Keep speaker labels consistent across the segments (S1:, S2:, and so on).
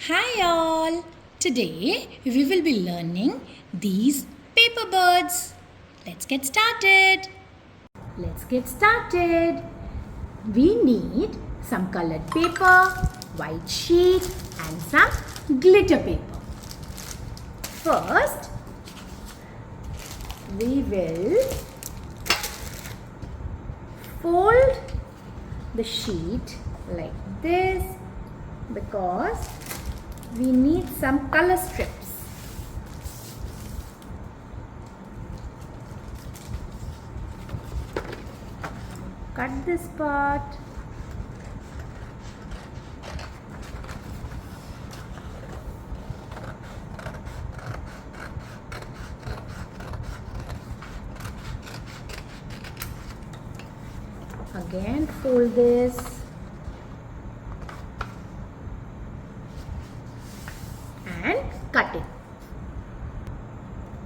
S1: Hi all! Today we will be learning these paper birds. Let's get started. We need some colored paper, white sheet and some glitter paper. First, we will fold the sheet like this because we need some color strips. Cut this part. Again fold this. And cut it.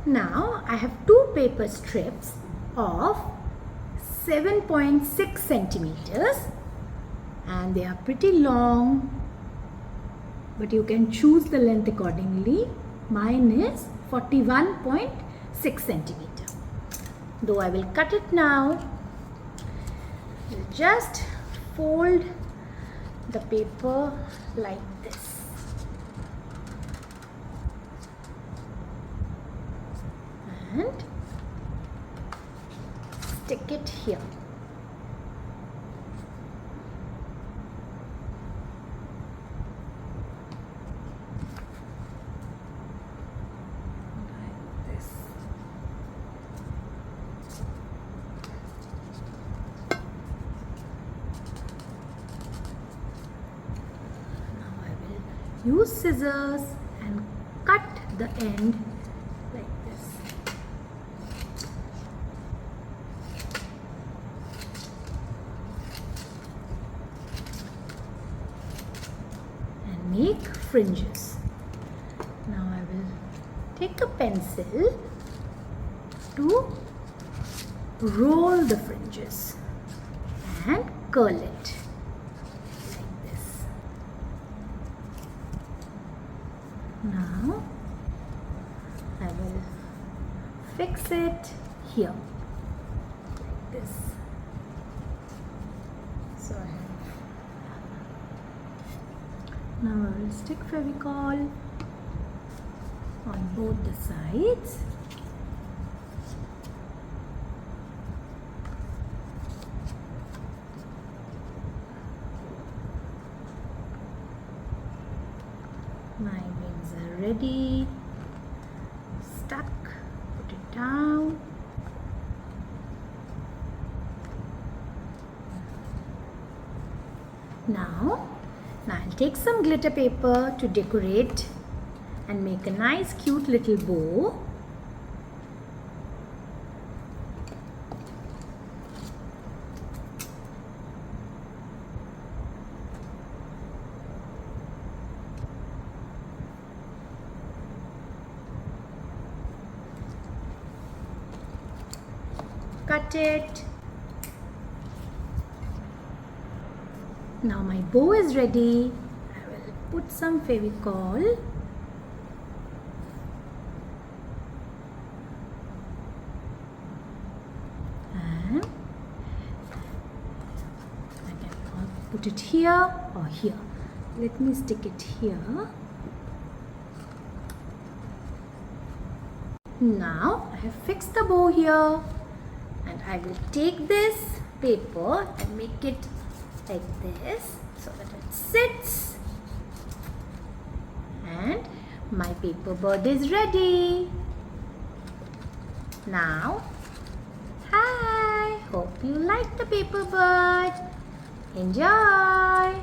S1: Now I have two paper strips of 7.6 centimeters and they are pretty long, but you can choose the length accordingly. Mine is 41.6 centimeter. Though I will cut it now. Just fold the paper like this. And stick it here. Like this. Now I will use scissors and cut the end like this. Make fringes. Now I will take a pencil to roll the fringes and curl it like this. Now I will fix it here like this. So I have now I will stick Fevicol on both the sides. My wings are ready. Stuck. Put it down. Now I'll take some glitter paper to decorate and make a nice cute little bow. Cut it. Now my bow is ready. I will put some Fevicol. And I can put it here or here. Let me stick it here. Now I have fixed the bow here. And I will take this paper and make it like this so that it sits, and my paper bird is ready. Now, hi, hope you like the paper bird. Enjoy.